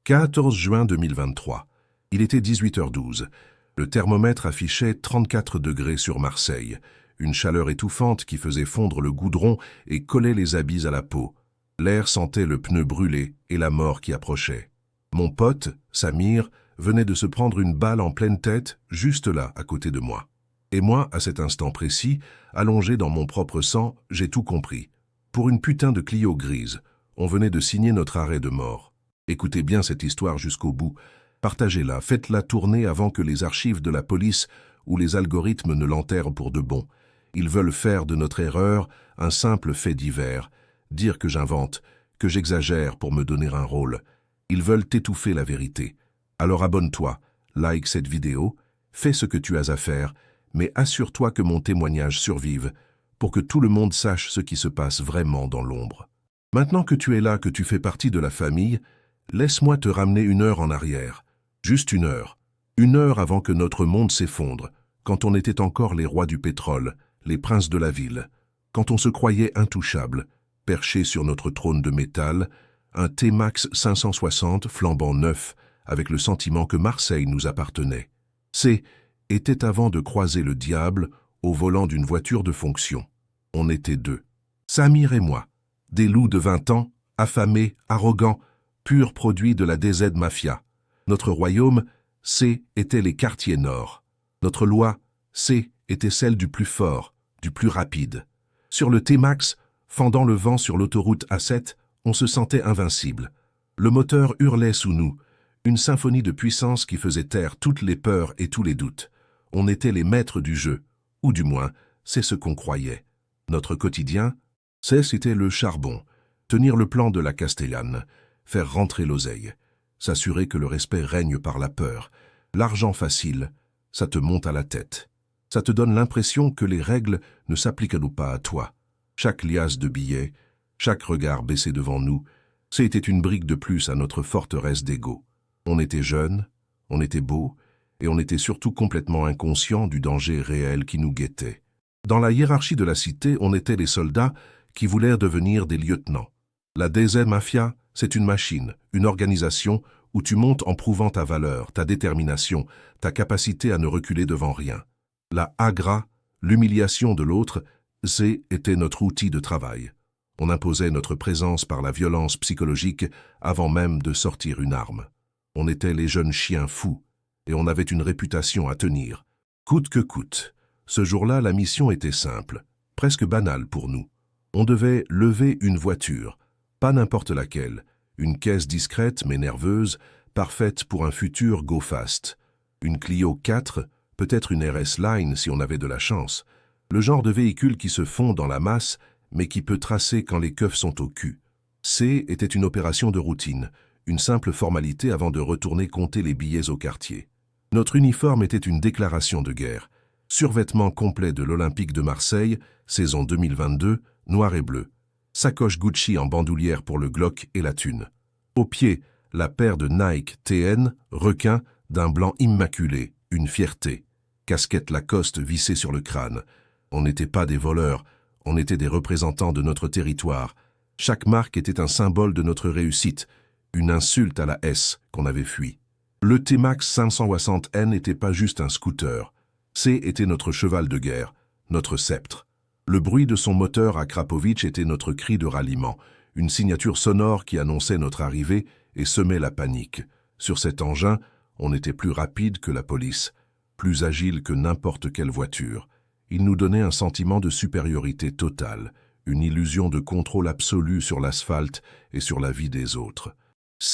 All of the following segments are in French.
14 juin 2023. Il était 18h12. Le thermomètre affichait 34 degrés sur Marseille. Une chaleur étouffante qui faisait fondre le goudron et collait les habits à la peau. L'air sentait le pneu brûlé et la mort qui approchait. Mon pote, Samir, venait de se prendre une balle en pleine tête, juste là, à côté de moi. Et moi, à cet instant précis, allongé dans mon propre sang, j'ai tout compris. Pour une putain de Clio grise, on venait de signer notre arrêt de mort. Écoutez bien cette histoire jusqu'au bout. Partagez-la, faites-la tourner avant que les archives de la police ou les algorithmes ne l'enterrent pour de bon. Ils veulent faire de notre erreur un simple fait divers, dire que j'invente, que j'exagère pour me donner un rôle. Ils veulent étouffer la vérité. Alors abonne-toi, like cette vidéo, fais ce que tu as à faire, mais assure-toi que mon témoignage survive, pour que tout le monde sache ce qui se passe vraiment dans l'ombre. Maintenant que tu es là, que tu fais partie de la famille, laisse-moi te ramener une heure en arrière. Juste une heure. Une heure avant que notre monde s'effondre, quand on était encore les rois du pétrole, les princes de la ville, quand on se croyait intouchable, perché sur notre trône de métal, un T-Max 560 flambant neuf, avec le sentiment que Marseille nous appartenait. Était avant de croiser le diable au volant d'une voiture de fonction. On était deux. Samir et moi, des loups de 20 ans, affamés, arrogants, pur produit de la DZ Mafia. Notre royaume, était les quartiers nord. Notre loi, était celle du plus fort, du plus rapide. Sur le T-Max, fendant le vent sur l'autoroute A7, on se sentait invincible. Le moteur hurlait sous nous, une symphonie de puissance qui faisait taire toutes les peurs et tous les doutes. On était les maîtres du jeu, ou du moins, c'est ce qu'on croyait. Notre quotidien, c'était le charbon, tenir le plan de la Castellane, faire rentrer l'oseille, s'assurer que le respect règne par la peur. L'argent facile, ça te monte à la tête. Ça te donne l'impression que les règles ne s'appliquent pas à toi. Chaque liasse de billets, chaque regard baissé devant nous, c'était une brique de plus à notre forteresse d'ego. On était jeunes, on était beaux, et on était surtout complètement inconscients du danger réel qui nous guettait. Dans la hiérarchie de la cité, on était les soldats qui voulaient devenir des lieutenants. La DZ Mafia, c'est une machine, une organisation où tu montes en prouvant ta valeur, ta détermination, ta capacité à ne reculer devant rien. La Agra, l'humiliation de l'autre, était notre outil de travail. On imposait notre présence par la violence psychologique avant même de sortir une arme. On était les jeunes chiens fous, et on avait une réputation à tenir. Coûte que coûte. Ce jour-là, la mission était simple, presque banale pour nous. On devait lever une voiture, pas n'importe laquelle, une caisse discrète mais nerveuse, parfaite pour un futur go fast. Une Clio 4, peut-être une RS Line si on avait de la chance. Le genre de véhicule qui se fond dans la masse, mais qui peut tracer quand les keufs sont au cul. Était une opération de routine, une simple formalité avant de retourner compter les billets au quartier. Notre uniforme était une déclaration de guerre. Survêtement complet de l'Olympique de Marseille, saison 2022, noir et bleu. Sacoche Gucci en bandoulière pour le Glock et la thune. Au pied, la paire de Nike TN, requin, d'un blanc immaculé, une fierté. Casquette Lacoste vissée sur le crâne. On n'était pas des voleurs, on était des représentants de notre territoire. Chaque marque était un symbole de notre réussite, une insulte à la S qu'on avait fui. Le T-Max 560N n'était pas juste un scooter. Était notre cheval de guerre, notre sceptre. Le bruit de son moteur à Krapovic était notre cri de ralliement, une signature sonore qui annonçait notre arrivée et semait la panique. Sur cet engin, on était plus rapide que la police, plus agile que n'importe quelle voiture. Il nous donnait un sentiment de supériorité totale, une illusion de contrôle absolu sur l'asphalte et sur la vie des autres.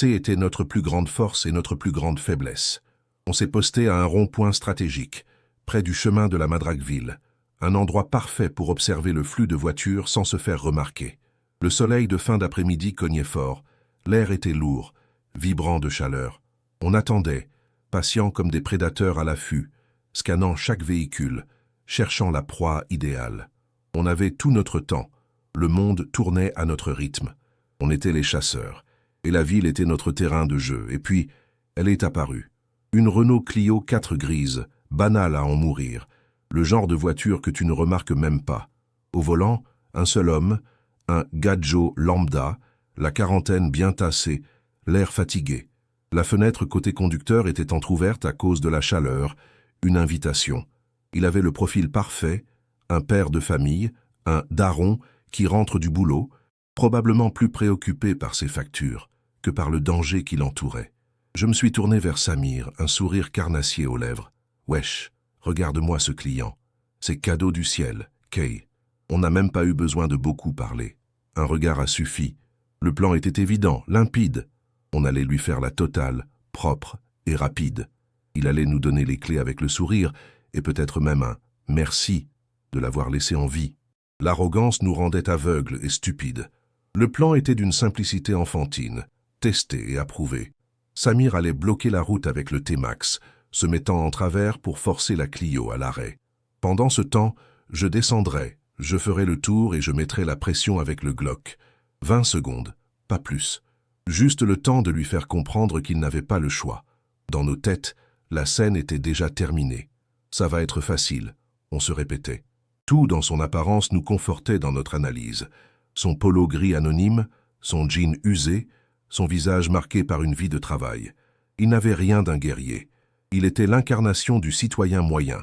Était notre plus grande force et notre plus grande faiblesse. On s'est posté à un rond-point stratégique, près du chemin de la Madragueville, un endroit parfait pour observer le flux de voitures sans se faire remarquer. Le soleil de fin d'après-midi cognait fort, l'air était lourd, vibrant de chaleur. On attendait, patients comme des prédateurs à l'affût, scannant chaque véhicule, cherchant la proie idéale. On avait tout notre temps, le monde tournait à notre rythme. On était les chasseurs, et la ville était notre terrain de jeu. Et puis, elle est apparue. Une Renault Clio 4 grise, banale à en mourir, le genre de voiture que tu ne remarques même pas. Au volant, un seul homme, un gadjo lambda, la quarantaine bien tassée, l'air fatigué. La fenêtre côté conducteur était entr'ouverte à cause de la chaleur, une invitation. Il avait le profil parfait, un père de famille, un daron qui rentre du boulot, probablement plus préoccupé par ses factures que par le danger qui l'entourait. Je me suis tourné vers Samir, un sourire carnassier aux lèvres. « Wesh, regarde-moi ce client. C'est cadeau du ciel, Kay. » On n'a même pas eu besoin de beaucoup parler. Un regard a suffi. Le plan était évident, limpide. On allait lui faire la totale, propre et rapide. Il allait nous donner les clés avec le sourire, et peut-être même un « merci » de l'avoir laissé en vie. L'arrogance nous rendait aveugles et stupides. Le plan était d'une simplicité enfantine, testé et approuvé. Samir allait bloquer la route avec le T-Max, se mettant en travers pour forcer la Clio à l'arrêt. Pendant ce temps, je descendrais, je ferais le tour et je mettrais la pression avec le Glock. 20 secondes, pas plus. Juste le temps de lui faire comprendre qu'il n'avait pas le choix. Dans nos têtes, la scène était déjà terminée. Ça va être facile, on se répétait. Tout dans son apparence nous confortait dans notre analyse. Son polo gris anonyme, son jean usé, son visage marqué par une vie de travail. Il n'avait rien d'un guerrier. Il était l'incarnation du citoyen moyen,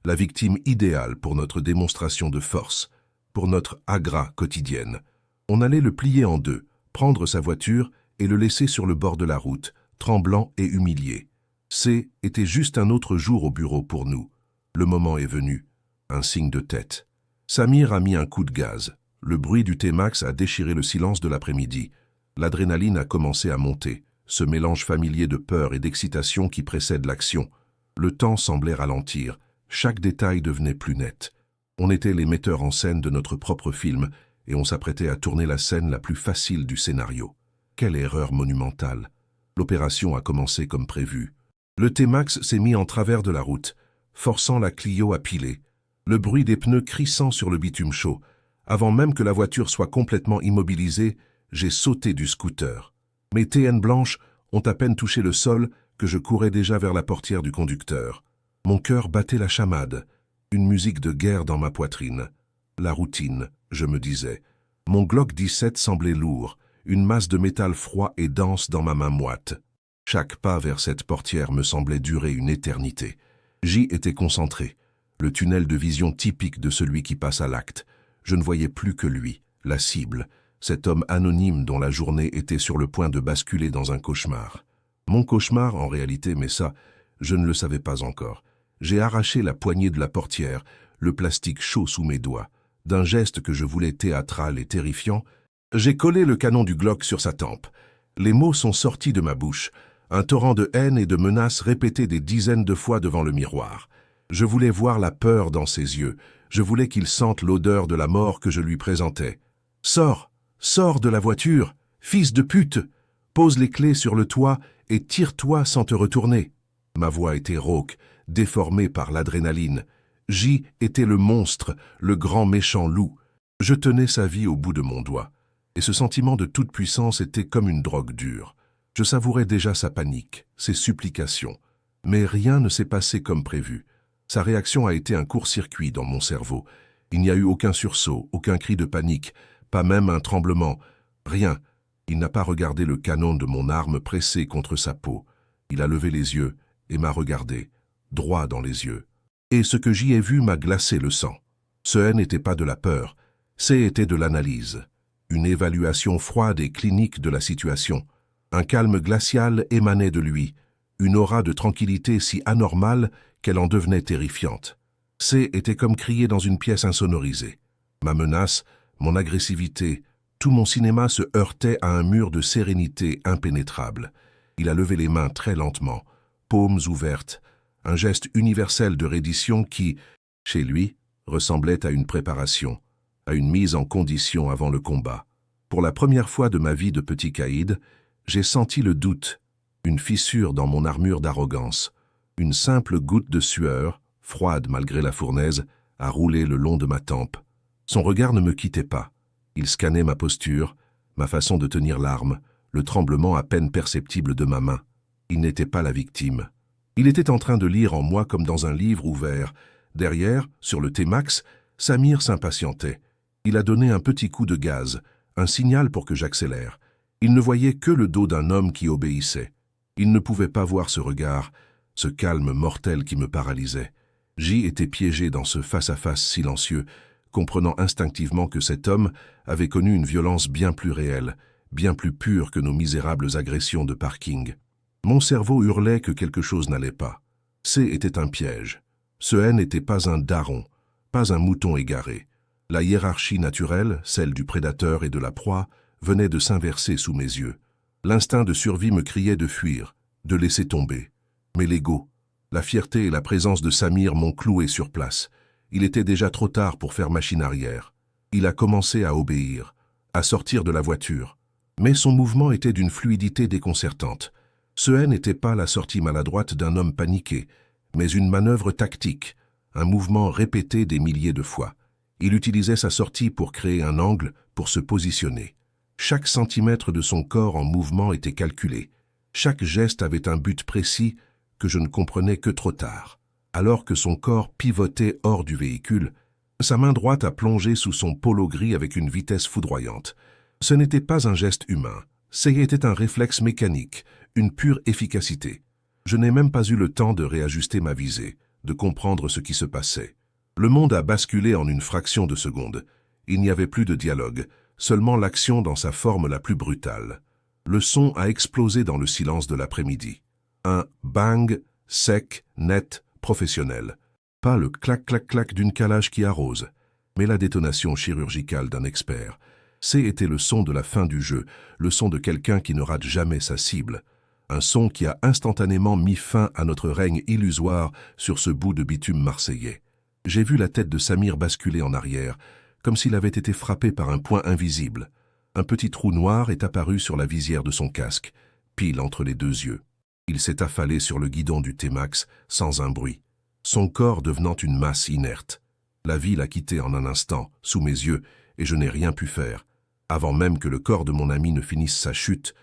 la victime idéale pour notre démonstration de force, pour notre agra quotidienne. On allait le plier en deux, prendre sa voiture et le laisser sur le bord de la route, tremblant et humilié. Était juste un autre jour au bureau pour nous. Le moment est venu. Un signe de tête. Samir a mis un coup de gaz. Le bruit du T-Max a déchiré le silence de l'après-midi. L'adrénaline a commencé à monter, ce mélange familier de peur et d'excitation qui précède l'action. Le temps semblait ralentir, chaque détail devenait plus net. On était les metteurs en scène de notre propre film et on s'apprêtait à tourner la scène la plus facile du scénario. Quelle erreur monumentale! L'opération a commencé comme prévu. Le T-Max s'est mis en travers de la route, forçant la Clio à piler. Le bruit des pneus crissant sur le bitume chaud. Avant même que la voiture soit complètement immobilisée, j'ai sauté du scooter. Mes TN blanches ont à peine touché le sol que je courais déjà vers la portière du conducteur. Mon cœur battait la chamade, une musique de guerre dans ma poitrine. La routine, je me disais. Mon Glock 17 semblait lourd, une masse de métal froid et dense dans ma main moite. Chaque pas vers cette portière me semblait durer une éternité. J'y étais concentré, le tunnel de vision typique de celui qui passe à l'acte. Je ne voyais plus que lui, la cible, cet homme anonyme dont la journée était sur le point de basculer dans un cauchemar. Mon cauchemar, en réalité, mais ça, je ne le savais pas encore. J'ai arraché la poignée de la portière, le plastique chaud sous mes doigts. D'un geste que je voulais théâtral et terrifiant, j'ai collé le canon du Glock sur sa tempe. Les mots sont sortis de ma bouche, un torrent de haine et de menaces répétés des dizaines de fois devant le miroir. Je voulais voir la peur dans ses yeux, je voulais qu'il sente l'odeur de la mort que je lui présentais. « Sors! Sors de la voiture, fils de pute! Pose les clés sur le toit et tire-toi sans te retourner. » Ma voix était rauque, déformée par l'adrénaline. J était le monstre, le grand méchant loup. Je tenais sa vie au bout de mon doigt. Et ce sentiment de toute puissance était comme une drogue dure. Je savourais déjà sa panique, ses supplications. Mais rien ne s'est passé comme prévu. Sa réaction a été un court-circuit dans mon cerveau. Il n'y a eu aucun sursaut, aucun cri de panique, pas même un tremblement. Rien. Il n'a pas regardé le canon de mon arme pressé contre sa peau. Il a levé les yeux et m'a regardé, droit dans les yeux. Et ce que j'y ai vu m'a glacé le sang. Ce n'était pas de la peur, c'était de l'analyse. Une évaluation froide et clinique de la situation. Un calme glacial émanait de lui, une aura de tranquillité si anormale qu'elle en devenait terrifiante. Était comme crier dans une pièce insonorisée. Ma menace, mon agressivité, tout mon cinéma se heurtait à un mur de sérénité impénétrable. Il a levé les mains très lentement, paumes ouvertes, un geste universel de reddition qui, chez lui, ressemblait à une préparation, à une mise en condition avant le combat. Pour la première fois de ma vie de petit caïd, j'ai senti le doute, une fissure dans mon armure d'arrogance, une simple goutte de sueur, froide malgré la fournaise, a roulé le long de ma tempe. Son regard ne me quittait pas. Il scannait ma posture, ma façon de tenir l'arme, le tremblement à peine perceptible de ma main. Il n'était pas la victime. Il était en train de lire en moi comme dans un livre ouvert. Derrière, sur le T-Max, Samir s'impatientait. Il a donné un petit coup de gaz, un signal pour que j'accélère. Il ne voyait que le dos d'un homme qui obéissait. Il ne pouvait pas voir ce regard, ce calme mortel qui me paralysait. J était piégé dans ce face-à-face silencieux, comprenant instinctivement que cet homme avait connu une violence bien plus réelle, bien plus pure que nos misérables agressions de parking. Mon cerveau hurlait que quelque chose n'allait pas. C était un piège. Ce N n'était pas un daron, pas un mouton égaré. La hiérarchie naturelle, celle du prédateur et de la proie, venait de s'inverser sous mes yeux. L'instinct de survie me criait de fuir, de laisser tomber. Mais l'ego, la fierté et la présence de Samir m'ont cloué sur place. Il était déjà trop tard pour faire machine arrière. Il a commencé à obéir, à sortir de la voiture. Mais son mouvement était d'une fluidité déconcertante. Ce N n'était pas la sortie maladroite d'un homme paniqué, mais une manœuvre tactique, un mouvement répété des milliers de fois. Il utilisait sa sortie pour créer un angle, pour se positionner. Chaque centimètre de son corps en mouvement était calculé. Chaque geste avait un but précis que je ne comprenais que trop tard. Alors que son corps pivotait hors du véhicule, sa main droite a plongé sous son polo gris avec une vitesse foudroyante. Ce n'était pas un geste humain, c'était un réflexe mécanique, une pure efficacité. Je n'ai même pas eu le temps de réajuster ma visée, de comprendre ce qui se passait. Le monde a basculé en une fraction de seconde. Il n'y avait plus de dialogue, seulement l'action dans sa forme la plus brutale. Le son a explosé dans le silence de l'après-midi. Un bang, sec, net, professionnel. Pas le clac-clac-clac d'une calage qui arrose, mais la détonation chirurgicale d'un expert. C'était le son de la fin du jeu, le son de quelqu'un qui ne rate jamais sa cible. Un son qui a instantanément mis fin à notre règne illusoire sur ce bout de bitume marseillais. J'ai vu la tête de Samir basculer en arrière, comme s'il avait été frappé par un point invisible. Un petit trou noir est apparu sur la visière de son casque, pile entre les deux yeux. Il s'est affalé sur le guidon du T-Max sans un bruit, son corps devenant une masse inerte. La vie l'a quitté en un instant, sous mes yeux, et je n'ai rien pu faire. Avant même que le corps de mon ami ne finisse sa chute,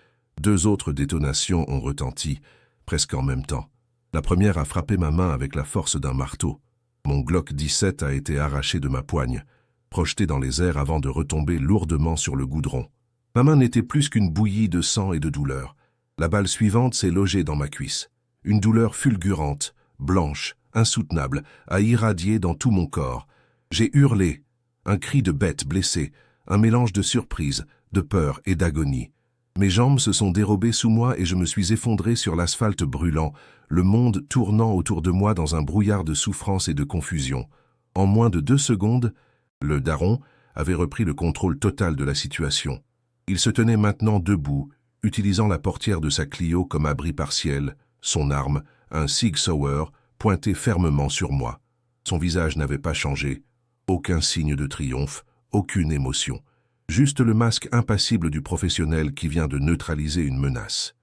2 autres détonations ont retenti, presque en même temps. La première a frappé ma main avec la force d'un marteau. Mon Glock 17 a été arraché de ma poigne, projeté dans les airs avant de retomber lourdement sur le goudron. Ma main n'était plus qu'une bouillie de sang et de douleur. La balle suivante s'est logée dans ma cuisse. Une douleur fulgurante, blanche, insoutenable, a irradié dans tout mon corps. J'ai hurlé, un cri de bête blessée, un mélange de surprise, de peur et d'agonie. Mes jambes se sont dérobées sous moi et je me suis effondré sur l'asphalte brûlant, le monde tournant autour de moi dans un brouillard de souffrance et de confusion. En moins de 2 secondes, le daron avait repris le contrôle total de la situation. Il se tenait maintenant debout, utilisant la portière de sa Clio comme abri partiel, son arme, un Sig Sauer, pointé fermement sur moi. Son visage n'avait pas changé, aucun signe de triomphe, aucune émotion. Juste le masque impassible du professionnel qui vient de neutraliser une menace.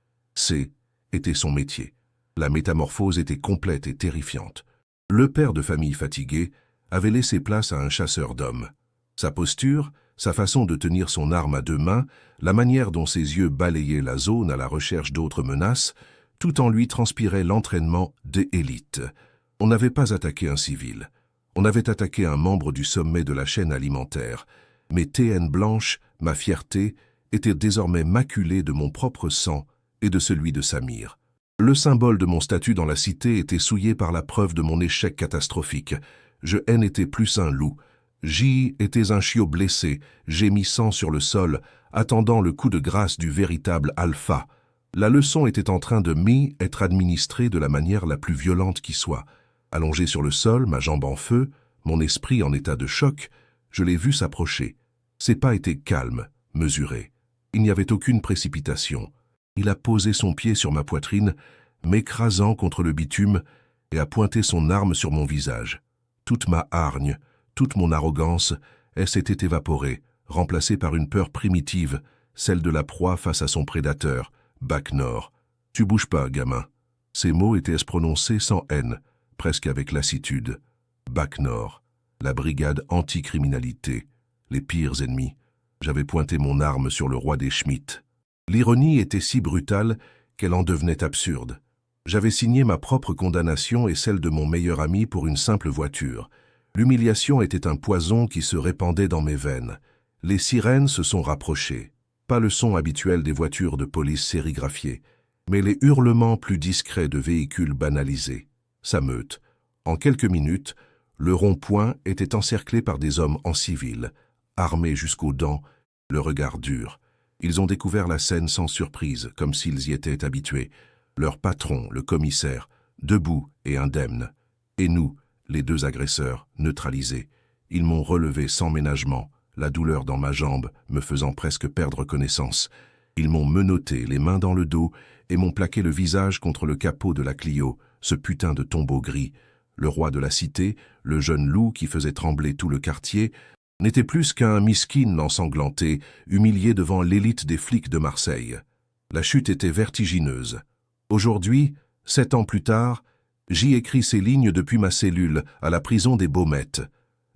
Était son métier. La métamorphose était complète et terrifiante. Le père de famille fatigué avait laissé place à un chasseur d'hommes. Sa posture, sa façon de tenir son arme à 2 mains, la manière dont ses yeux balayaient la zone à la recherche d'autres menaces, tout en lui transpirait l'entraînement d'élite. On n'avait pas attaqué un civil. On avait attaqué un membre du sommet de la chaîne alimentaire. Mes TN blanches, ma fierté, étaient désormais maculées de mon propre sang et de celui de Samir. Le symbole de mon statut dans la cité était souillé par la preuve de mon échec catastrophique. Je n'étais plus un loup. J était un chiot blessé, gémissant sur le sol, attendant le coup de grâce du véritable alpha. La leçon était en train de être administrée de la manière la plus violente qui soit. Allongé sur le sol, ma jambe en feu, mon esprit en état de choc, je l'ai vu s'approcher. Ses pas étaient calmes, mesurés. Il n'y avait aucune précipitation. Il a posé son pied sur ma poitrine, m'écrasant contre le bitume, et a pointé son arme sur mon visage. Toute ma hargne, toute mon arrogance, s'était évaporée, remplacée par une peur primitive, celle de la proie face à son prédateur, Bac Nord. « Tu bouges pas, gamin. » Ces mots étaient prononcés sans haine, presque avec lassitude. Bac Nord, la brigade anticriminalité, les pires ennemis. J'avais pointé mon arme sur le roi des Schmitt. L'ironie était si brutale qu'elle en devenait absurde. J'avais signé ma propre condamnation et celle de mon meilleur ami pour une simple voiture. L'humiliation était un poison qui se répandait dans mes veines. Les sirènes se sont rapprochées. Pas le son habituel des voitures de police sérigraphiées. mais les hurlements plus discrets de véhicules banalisés. Sa meute. En quelques minutes, le rond-point était encerclé par des hommes en civil, armés jusqu'aux dents, le regard dur. Ils ont découvert la scène sans surprise, comme s'ils y étaient habitués. Leur patron, le commissaire, debout et indemne. Et nous, les deux agresseurs, neutralisés. Ils m'ont relevé sans ménagement, la douleur dans ma jambe me faisant presque perdre connaissance. Ils m'ont menotté, les mains dans le dos, et m'ont plaqué le visage contre le capot de la Clio, ce putain de tombeau gris. Le roi de la cité, le jeune loup qui faisait trembler tout le quartier, n'était plus qu'un miskin ensanglanté, humilié devant l'élite des flics de Marseille. La chute était vertigineuse. Aujourd'hui, 7 ans plus tard, j'y écris ces lignes depuis ma cellule, à la prison des Baumettes.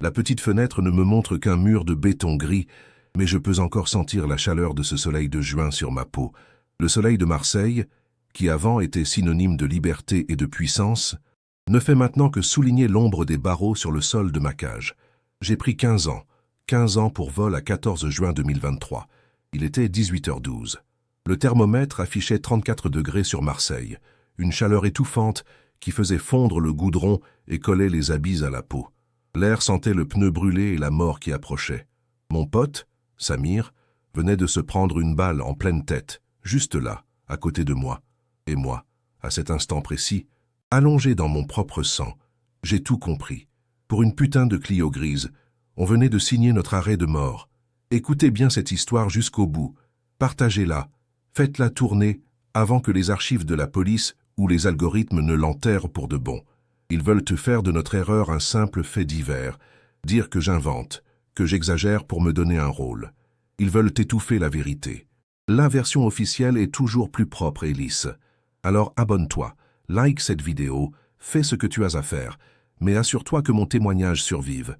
La petite fenêtre ne me montre qu'un mur de béton gris, mais je peux encore sentir la chaleur de ce soleil de juin sur ma peau. Le soleil de Marseille, qui avant était synonyme de liberté et de puissance, ne fait maintenant que souligner l'ombre des barreaux sur le sol de ma cage. J'ai pris 15 ans pour vol à 14 juin 2023. Il était 18h12. Le thermomètre affichait 34 degrés sur Marseille, une chaleur étouffante qui faisait fondre le goudron et collait les habits à la peau. L'air sentait le pneu brûlé et la mort qui approchait. Mon pote, Samir, venait de se prendre une balle en pleine tête, juste là, à côté de moi. Et moi, à cet instant précis, allongé dans mon propre sang, j'ai tout compris. Pour une putain de Clio grise, on venait de signer notre arrêt de mort. Écoutez bien cette histoire jusqu'au bout. Partagez-la. Faites-la tourner avant que les archives de la police ou les algorithmes ne l'enterrent pour de bon. Ils veulent te faire de notre erreur un simple fait divers, dire que j'invente, que j'exagère pour me donner un rôle. Ils veulent étouffer la vérité. La version officielle est toujours plus propre et lisse. Alors abonne-toi, like cette vidéo, fais ce que tu as à faire, mais assure-toi que mon témoignage survive.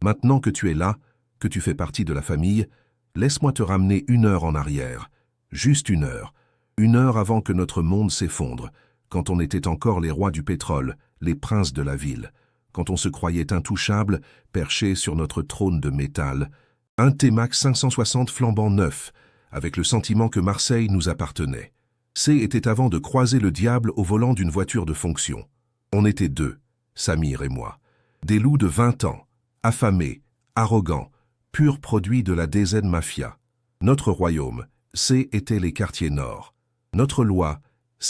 Maintenant que tu es là, que tu fais partie de la famille, laisse-moi te ramener 1 heure en arrière. Juste 1 heure. 1 heure avant que notre monde s'effondre, quand on était encore les rois du pétrole, les princes de la ville, quand on se croyait intouchable, perché sur notre trône de métal, un T-Max 560 flambant neuf, avec le sentiment que Marseille nous appartenait. Était avant de croiser le diable au volant d'une voiture de fonction. On était deux, Samir et moi, des loups de 20 ans, affamés, arrogants, purs produits de la DZ Mafia. Notre royaume, était les quartiers nord. Notre loi,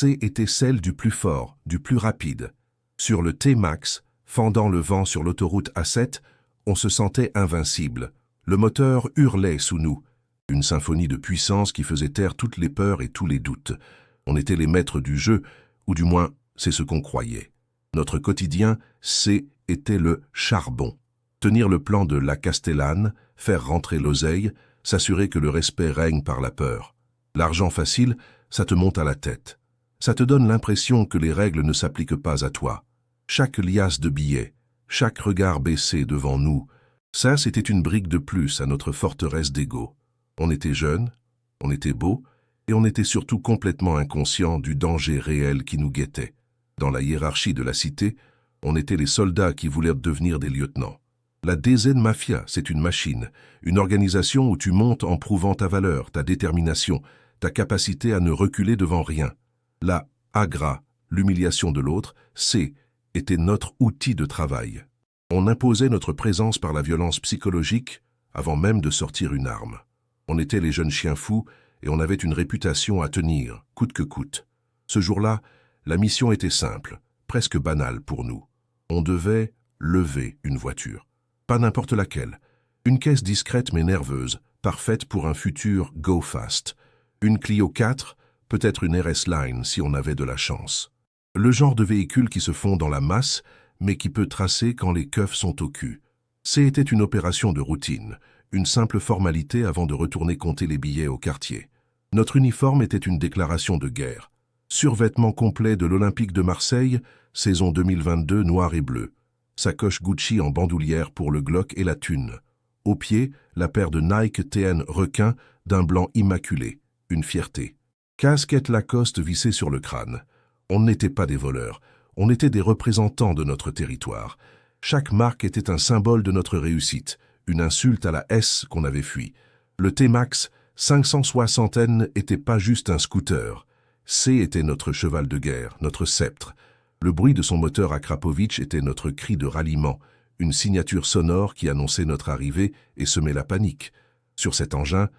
était celle du plus fort, du plus rapide. Sur le T-Max, fendant le vent sur l'autoroute A7, on se sentait invincible. Le moteur hurlait sous nous. Une symphonie de puissance qui faisait taire toutes les peurs et tous les doutes. On était les maîtres du jeu, ou du moins, c'est ce qu'on croyait. Notre quotidien, était le charbon. Tenir le plan de la Castellane, faire rentrer l'oseille, s'assurer que le respect règne par la peur. L'argent facile, ça te monte à la tête. Ça te donne l'impression que les règles ne s'appliquent pas à toi. Chaque liasse de billets, chaque regard baissé devant nous, ça c'était une brique de plus à notre forteresse d'ego. On était jeunes, on était beaux, et on était surtout complètement inconscients du danger réel qui nous guettait. Dans la hiérarchie de la cité, on était les soldats qui voulaient devenir des lieutenants. La DZ Mafia, c'est une machine, une organisation où tu montes en prouvant ta valeur, ta détermination, ta capacité à ne reculer devant rien. La agra, l'humiliation de l'autre, était notre outil de travail. On imposait notre présence par la violence psychologique avant même de sortir une arme. On était les jeunes chiens fous et on avait une réputation à tenir, coûte que coûte. Ce jour-là, la mission était simple, presque banale pour nous. On devait lever une voiture. Pas n'importe laquelle. Une caisse discrète mais nerveuse, parfaite pour un futur go fast. Une Clio 4, peut-être une RS Line si on avait de la chance. Le genre de véhicule qui se fond dans la masse, mais qui peut tracer quand les keufs sont au cul. C'était une opération de routine, une simple formalité avant de retourner compter les billets au quartier. Notre uniforme était une déclaration de guerre. Survêtement complet de l'Olympique de Marseille, saison 2022 noir et bleu. Sacoche Gucci en bandoulière pour le Glock et la thune. Au pied, la paire de Nike TN requin d'un blanc immaculé, une fierté. Casquette Lacoste vissée sur le crâne. On n'était pas des voleurs, on était des représentants de notre territoire. Chaque marque était un symbole de notre réussite, une insulte à la S qu'on avait fui. Le T-Max 560N n'était pas juste un scooter, C était notre cheval de guerre, notre sceptre. Le bruit de son moteur à Krapovitch était notre cri de ralliement, une signature sonore qui annonçait notre arrivée et semait la panique. Sur cet engin,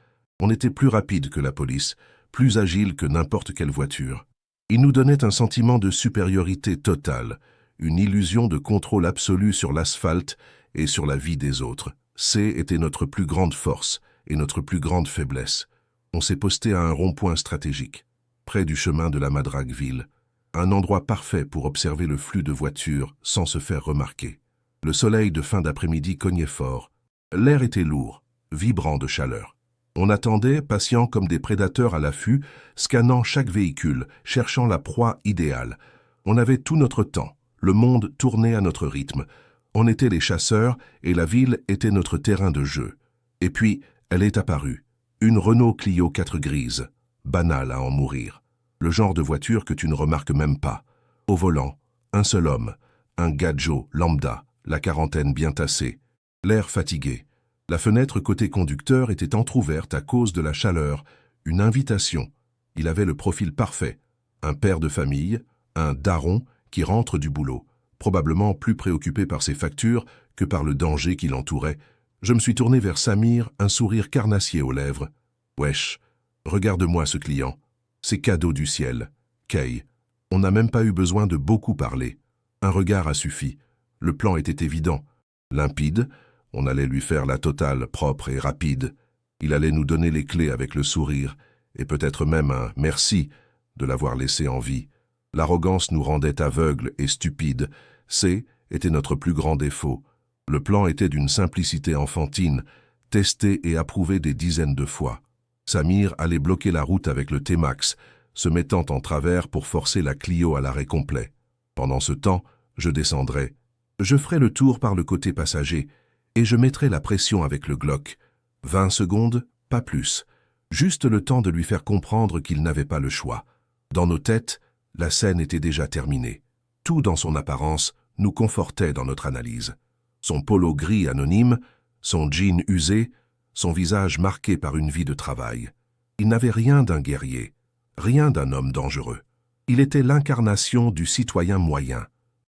on était plus rapide que la police, plus agile que n'importe quelle voiture. Il nous donnait un sentiment de supériorité totale, une illusion de contrôle absolu sur l'asphalte et sur la vie des autres. C était notre plus grande force et notre plus grande faiblesse. On s'est posté à un rond-point stratégique, près du chemin de la Madragville, un endroit parfait pour observer le flux de voitures sans se faire remarquer. Le soleil de fin d'après-midi cognait fort. L'air était lourd, vibrant de chaleur. On attendait, patient comme des prédateurs à l'affût, scannant chaque véhicule, cherchant la proie idéale. On avait tout notre temps, le monde tournait à notre rythme. On était les chasseurs et la ville était notre terrain de jeu. Et puis, elle est apparue. Une Renault Clio 4 grise, banale à en mourir. Le genre de voiture que tu ne remarques même pas. Au volant, un seul homme, un gadjo lambda, la quarantaine bien tassée, l'air fatigué. La fenêtre côté conducteur était entr'ouverte à cause de la chaleur, une invitation. Il avait le profil parfait, un père de famille, un daron qui rentre du boulot, probablement plus préoccupé par ses factures que par le danger qui l'entourait. Je me suis tourné vers Samir, un sourire carnassier aux lèvres. « Wesh, regarde-moi ce client. C'est cadeau du ciel. Kay. On n'a même pas eu besoin de beaucoup parler. Un regard a suffi. Le plan était évident, limpide. On allait lui faire la totale, propre et rapide. Il allait nous donner les clés avec le sourire, et peut-être même un « merci » de l'avoir laissé en vie. L'arrogance nous rendait aveugles et stupides. C était notre plus grand défaut. Le plan était d'une simplicité enfantine, testé et approuvé des dizaines de fois. Samir allait bloquer la route avec le T-Max, se mettant en travers pour forcer la Clio à l'arrêt complet. Pendant ce temps, je descendrais. Je ferais le tour par le côté passager, et je mettrais la pression avec le Glock. 20 secondes, pas plus. Juste le temps de lui faire comprendre qu'il n'avait pas le choix. Dans nos têtes, la scène était déjà terminée. Tout dans son apparence nous confortait dans notre analyse. Son polo gris anonyme, son jean usé, son visage marqué par une vie de travail. Il n'avait rien d'un guerrier, rien d'un homme dangereux. Il était l'incarnation du citoyen moyen,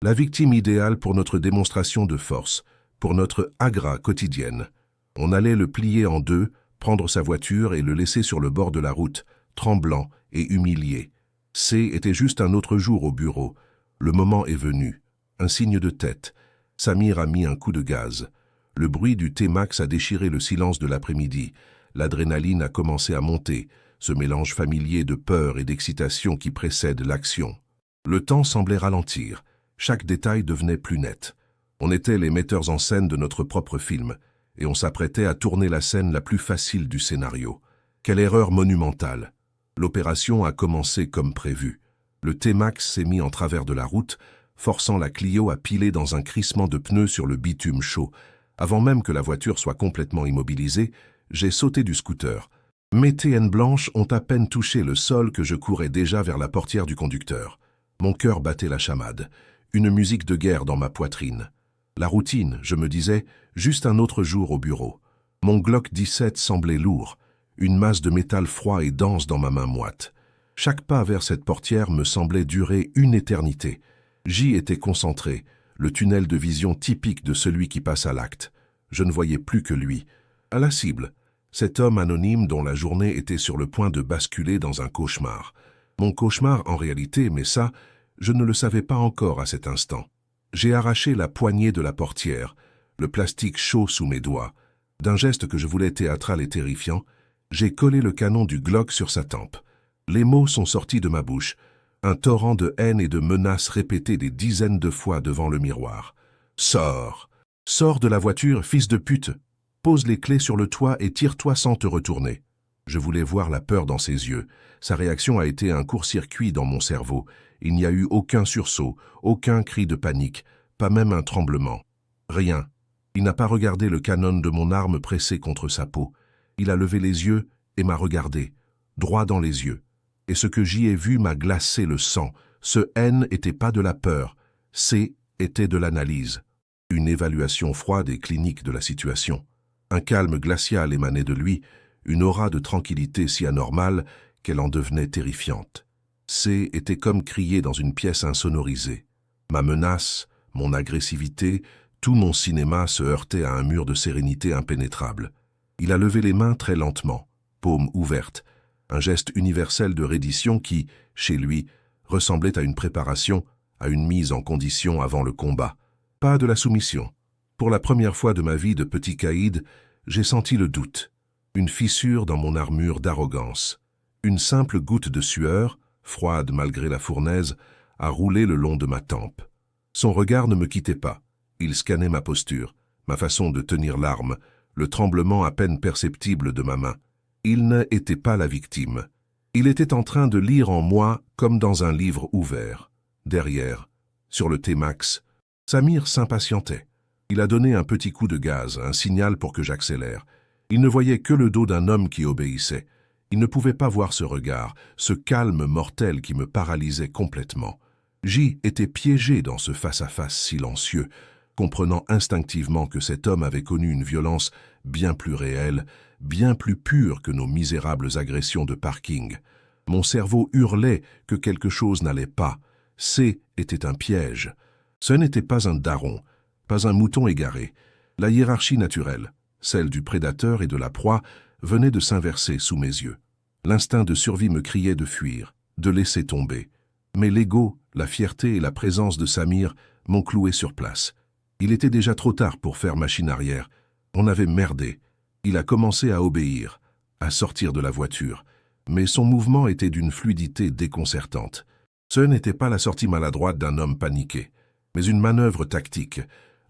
la victime idéale pour notre démonstration de force, pour notre agra quotidienne. On allait le plier en deux, prendre sa voiture et le laisser sur le bord de la route, tremblant et humilié. C était juste un autre jour au bureau. Le moment est venu. Un signe de tête. Samir a mis un coup de gaz. Le bruit du T-Max a déchiré le silence de l'après-midi. L'adrénaline a commencé à monter, ce mélange familier de peur et d'excitation qui précède l'action. Le temps semblait ralentir. Chaque détail devenait plus net. On était les metteurs en scène de notre propre film, et on s'apprêtait à tourner la scène la plus facile du scénario. Quelle erreur monumentale! L'opération a commencé comme prévu. Le T-Max s'est mis en travers de la route, forçant la Clio à piler dans un crissement de pneus sur le bitume chaud. Avant même que la voiture soit complètement immobilisée, j'ai sauté du scooter. Mes TN blanches ont à peine touché le sol que je courais déjà vers la portière du conducteur. Mon cœur battait la chamade, une musique de guerre dans ma poitrine. La routine, je me disais, juste un autre jour au bureau. Mon Glock 17 semblait lourd, une masse de métal froid et dense dans ma main moite. Chaque pas vers cette portière me semblait durer une éternité. J'y étais concentré, le tunnel de vision typique de celui qui passe à l'acte. Je ne voyais plus que lui. À la cible, cet homme anonyme dont la journée était sur le point de basculer dans un cauchemar. Mon cauchemar en réalité, mais ça, je ne le savais pas encore à cet instant. J'ai arraché la poignée de la portière, le plastique chaud sous mes doigts. D'un geste que je voulais théâtral et terrifiant, j'ai collé le canon du Glock sur sa tempe. Les mots sont sortis de ma bouche, un torrent de haine et de menaces répétées des dizaines de fois devant le miroir. « Sors! Sors de la voiture, fils de pute! Pose les clés sur le toit et tire-toi sans te retourner. » Je voulais voir la peur dans ses yeux. Sa réaction a été un court-circuit dans mon cerveau. Il n'y a eu aucun sursaut, aucun cri de panique, pas même un tremblement. Rien. Il n'a pas regardé le canon de mon arme pressé contre sa peau. Il a levé les yeux et m'a regardé, droit dans les yeux. Et ce que j'y ai vu m'a glacé le sang. Ce N n'était pas de la peur, C était de l'analyse. Une évaluation froide et clinique de la situation. Un calme glacial émanait de lui, une aura de tranquillité si anormale qu'elle en devenait terrifiante. C était comme crier dans une pièce insonorisée. Ma menace, mon agressivité, tout mon cinéma se heurtait à un mur de sérénité impénétrable. Il a levé les mains très lentement, paumes ouvertes, un geste universel de reddition qui, chez lui, ressemblait à une préparation, à une mise en condition avant le combat. Pas de la soumission. Pour la première fois de ma vie de petit caïd, j'ai senti le doute, une fissure dans mon armure d'arrogance. Une simple goutte de sueur, froide malgré la fournaise, a roulé le long de ma tempe. Son regard ne me quittait pas. Il scannait ma posture, ma façon de tenir l'arme, le tremblement à peine perceptible de ma main. Il n'était pas la victime. Il était en train de lire en moi comme dans un livre ouvert. Derrière, sur le T-Max, Samir s'impatientait. Il a donné un petit coup de gaz, un signal pour que j'accélère. Il ne voyait que le dos d'un homme qui obéissait. Il ne pouvait pas voir ce regard, ce calme mortel qui me paralysait complètement. J était piégé dans ce face-à-face silencieux, comprenant instinctivement que cet homme avait connu une violence bien plus réelle, bien plus pure que nos misérables agressions de parking. Mon cerveau hurlait que quelque chose n'allait pas. C était un piège. Ce n'était pas un daron, pas un mouton égaré. La hiérarchie naturelle, celle du prédateur et de la proie, venait de s'inverser sous mes yeux. L'instinct de survie me criait de fuir, de laisser tomber. Mais l'ego, la fierté et la présence de Samir m'ont cloué sur place. Il était déjà trop tard pour faire machine arrière. On avait merdé. Il a commencé à obéir, à sortir de la voiture. Mais son mouvement était d'une fluidité déconcertante. Ce n'était pas la sortie maladroite d'un homme paniqué, mais une manœuvre tactique,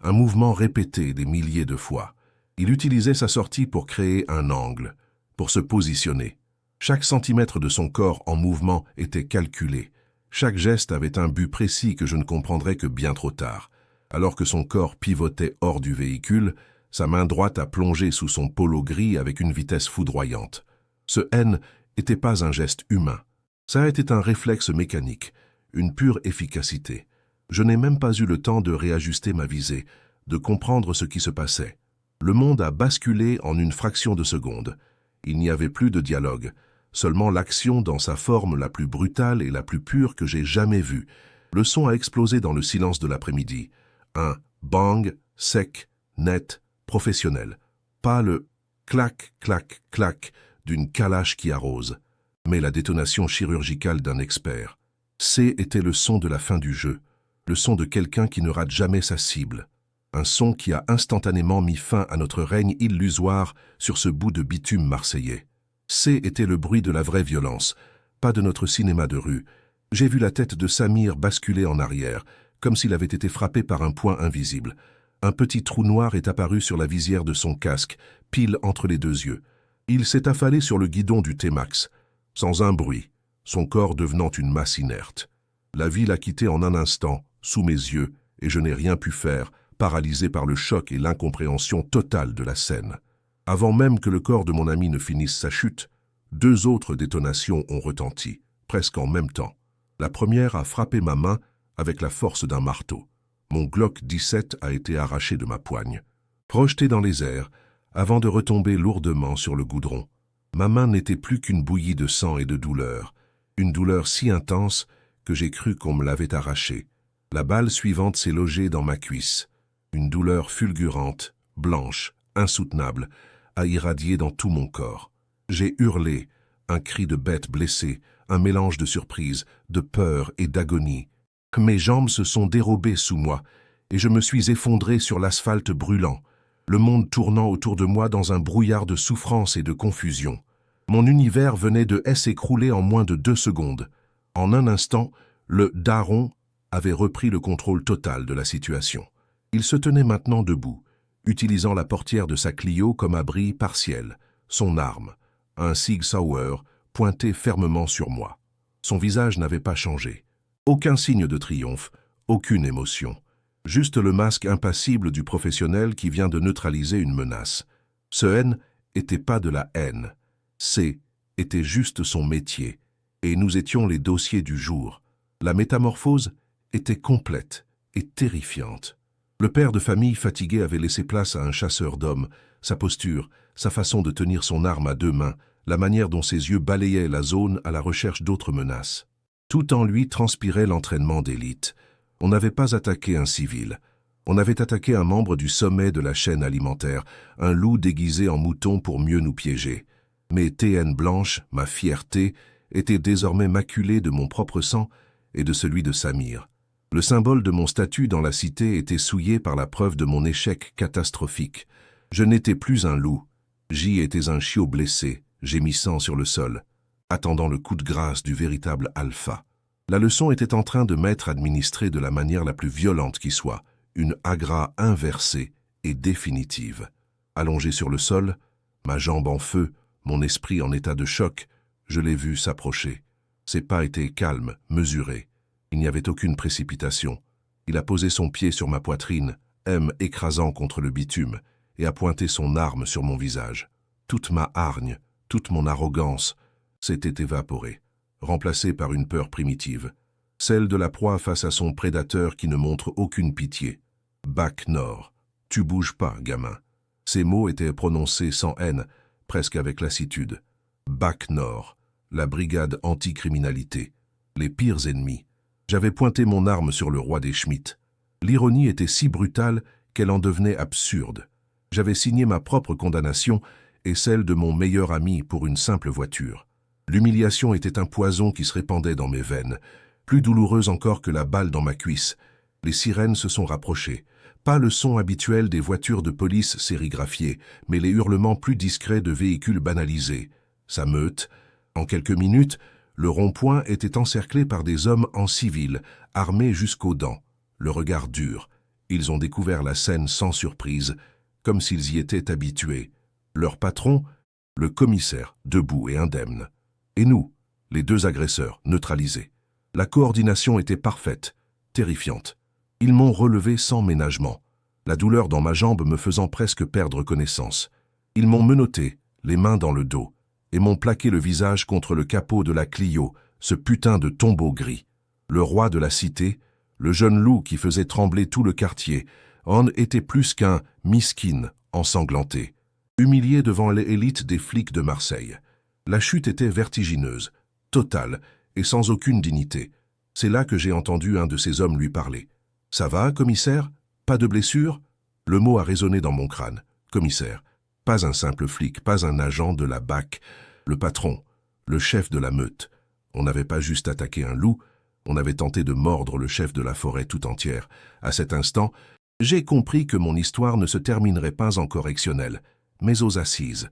un mouvement répété des milliers de fois. Il utilisait sa sortie pour créer un angle, pour se positionner. Chaque centimètre de son corps en mouvement était calculé. Chaque geste avait un but précis que je ne comprendrais que bien trop tard. Alors que son corps pivotait hors du véhicule, sa main droite a plongé sous son polo gris avec une vitesse foudroyante. Ce N n'était pas un geste humain. Ça était un réflexe mécanique, une pure efficacité. Je n'ai même pas eu le temps de réajuster ma visée, de comprendre ce qui se passait. Le monde a basculé en une fraction de seconde. Il n'y avait plus de dialogue, seulement l'action dans sa forme la plus brutale et la plus pure que j'ai jamais vue. Le son a explosé dans le silence de l'après-midi. Un bang, sec, net, professionnel. Pas le clac, clac, clac d'une calache qui arrose, mais la détonation chirurgicale d'un expert. C était le son de la fin du jeu, le son de quelqu'un qui ne rate jamais sa cible. Un son qui a instantanément mis fin à notre règne illusoire sur ce bout de bitume marseillais. C était le bruit de la vraie violence, pas de notre cinéma de rue. J'ai vu la tête de Samir basculer en arrière, comme s'il avait été frappé par un poing invisible. Un petit trou noir est apparu sur la visière de son casque, pile entre les deux yeux. Il s'est affalé sur le guidon du T-Max, sans un bruit, son corps devenant une masse inerte. La vie l'a quitté en un instant, sous mes yeux, et je n'ai rien pu faire, paralysé par le choc et l'incompréhension totale de la scène. Avant même que le corps de mon ami ne finisse sa chute, 2 autres détonations ont retenti, presque en même temps. La première a frappé ma main avec la force d'un marteau. Mon Glock 17 a été arraché de ma poigne, projeté dans les airs, avant de retomber lourdement sur le goudron. Ma main n'était plus qu'une bouillie de sang et de douleur, une douleur si intense que j'ai cru qu'on me l'avait arrachée. La balle suivante s'est logée dans ma cuisse. Une douleur fulgurante, blanche, insoutenable, a irradié dans tout mon corps. J'ai hurlé, un cri de bête blessée, un mélange de surprise, de peur et d'agonie. Mes jambes se sont dérobées sous moi, et je me suis effondré sur l'asphalte brûlant, le monde tournant autour de moi dans un brouillard de souffrance et de confusion. Mon univers venait de s'écrouler en moins de 2 secondes. En un instant, le daron avait repris le contrôle total de la situation. Il se tenait maintenant debout, utilisant la portière de sa Clio comme abri partiel, son arme, un Sig Sauer, pointé fermement sur moi. Son visage n'avait pas changé. Aucun signe de triomphe, aucune émotion. Juste le masque impassible du professionnel qui vient de neutraliser une menace. Ce N n'était pas de la haine. C était juste son métier. Et nous étions les dossiers du jour. La métamorphose était complète et terrifiante. Le père de famille fatigué avait laissé place à un chasseur d'hommes. Sa posture, sa façon de tenir son arme à 2 mains, la manière dont ses yeux balayaient la zone à la recherche d'autres menaces. Tout en lui transpirait l'entraînement d'élite. On n'avait pas attaqué un civil. On avait attaqué un membre du sommet de la chaîne alimentaire, un loup déguisé en mouton pour mieux nous piéger. Mes TN blanches, ma fierté, étaient désormais maculées de mon propre sang et de celui de Samir. Le symbole de mon statut dans la cité était souillé par la preuve de mon échec catastrophique. Je n'étais plus un loup. J'y étais un chiot blessé, gémissant sur le sol, attendant le coup de grâce du véritable alpha. La leçon était en train de m'être administrée de la manière la plus violente qui soit, une agra inversée et définitive. Allongé sur le sol, ma jambe en feu, mon esprit en état de choc, je l'ai vu s'approcher. Ses pas étaient calmes, mesurés. Il n'y avait aucune précipitation. Il a posé son pied sur ma poitrine, écrasant contre le bitume, et a pointé son arme sur mon visage. Toute ma hargne, toute mon arrogance s'était évaporée, remplacée par une peur primitive, celle de la proie face à son prédateur qui ne montre aucune pitié. « Bac Nord, tu bouges pas, gamin ». Ces mots étaient prononcés sans haine, presque avec lassitude. Bac Nord, la brigade anticriminalité, les pires ennemis. J'avais pointé mon arme sur le roi des Schmitt. L'ironie était si brutale qu'elle en devenait absurde. J'avais signé ma propre condamnation et celle de mon meilleur ami pour une simple voiture. L'humiliation était un poison qui se répandait dans mes veines, plus douloureuse encore que la balle dans ma cuisse. Les sirènes se sont rapprochées. Pas le son habituel des voitures de police sérigraphiées, mais les hurlements plus discrets de véhicules banalisés. Sa meute. En quelques minutes, le rond-point était encerclé par des hommes en civil, armés jusqu'aux dents, le regard dur. Ils ont découvert la scène sans surprise, comme s'ils y étaient habitués. Leur patron, le commissaire, debout et indemne. Et nous, les deux agresseurs, neutralisés. La coordination était parfaite, terrifiante. Ils m'ont relevé sans ménagement, la douleur dans ma jambe me faisant presque perdre connaissance. Ils m'ont menotté, les mains dans le dos, et m'ont plaqué le visage contre le capot de la Clio, ce putain de tombeau gris. Le roi de la cité, le jeune loup qui faisait trembler tout le quartier, en était plus qu'un miskin ensanglanté, humilié devant l'élite des flics de Marseille. La chute était vertigineuse, totale et sans aucune dignité. C'est là que j'ai entendu un de ces hommes lui parler. « Ça va, commissaire? Pas de blessure ?» Le mot a résonné dans mon crâne. Commissaire. Pas un simple flic, pas un agent de la BAC. Le patron, le chef de la meute. On n'avait pas juste attaqué un loup, on avait tenté de mordre le chef de la forêt tout entière. À cet instant, j'ai compris que mon histoire ne se terminerait pas en correctionnel, mais aux assises.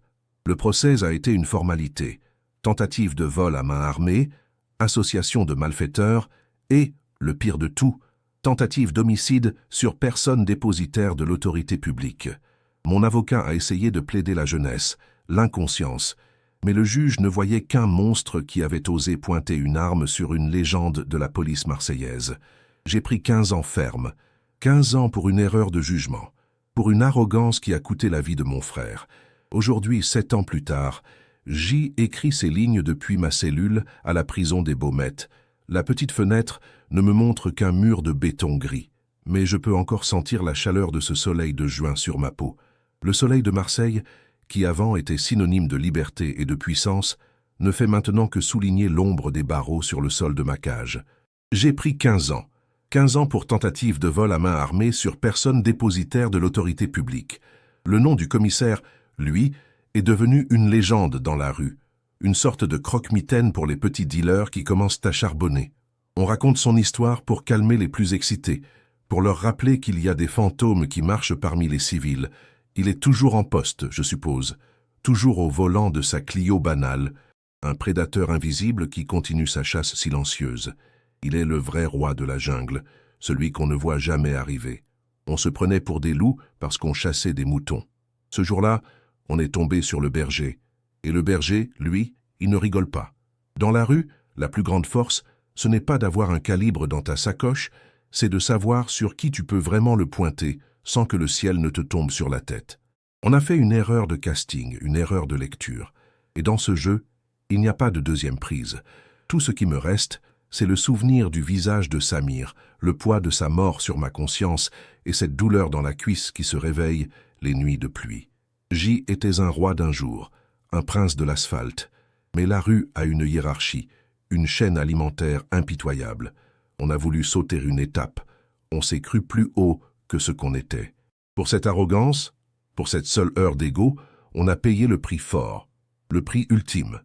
Le procès a été une formalité. Tentative de vol à main armée, association de malfaiteurs et, le pire de tout, tentative d'homicide sur personne dépositaire de l'autorité publique. Mon avocat a essayé de plaider la jeunesse, l'inconscience, mais le juge ne voyait qu'un monstre qui avait osé pointer une arme sur une légende de la police marseillaise. J'ai pris 15 ans ferme, 15 ans pour une erreur de jugement, pour une arrogance qui a coûté la vie de mon frère. Aujourd'hui, 7 ans plus tard, J écrit ces lignes depuis ma cellule à la prison des Baumettes. La petite fenêtre ne me montre qu'un mur de béton gris, mais je peux encore sentir la chaleur de ce soleil de juin sur ma peau. Le soleil de Marseille, qui avant était synonyme de liberté et de puissance, ne fait maintenant que souligner l'ombre des barreaux sur le sol de ma cage. J'ai pris 15 ans. 15 ans pour tentative de vol à main armée sur personne dépositaire de l'autorité publique. Le nom du commissaire, lui, est devenu une légende dans la rue, une sorte de croque-mitaine pour les petits dealers qui commencent à charbonner. On raconte son histoire pour calmer les plus excités, pour leur rappeler qu'il y a des fantômes qui marchent parmi les civils. Il est toujours en poste, je suppose, toujours au volant de sa Clio banale, un prédateur invisible qui continue sa chasse silencieuse. Il est le vrai roi de la jungle, celui qu'on ne voit jamais arriver. On se prenait pour des loups parce qu'on chassait des moutons. Ce jour-là, on est tombé sur le berger. Et le berger, lui, il ne rigole pas. Dans la rue, la plus grande force, ce n'est pas d'avoir un calibre dans ta sacoche, c'est de savoir sur qui tu peux vraiment le pointer sans que le ciel ne te tombe sur la tête. On a fait une erreur de casting, une erreur de lecture. Et dans ce jeu, il n'y a pas de deuxième prise. Tout ce qui me reste, c'est le souvenir du visage de Samir, le poids de sa mort sur ma conscience et cette douleur dans la cuisse qui se réveille les nuits de pluie. J était un roi d'un jour, un prince de l'asphalte, mais la rue a une hiérarchie, une chaîne alimentaire impitoyable. On a voulu sauter une étape. On s'est cru plus haut que ce qu'on était. Pour cette arrogance, pour cette seule heure d'ego, on a payé le prix fort, le prix ultime.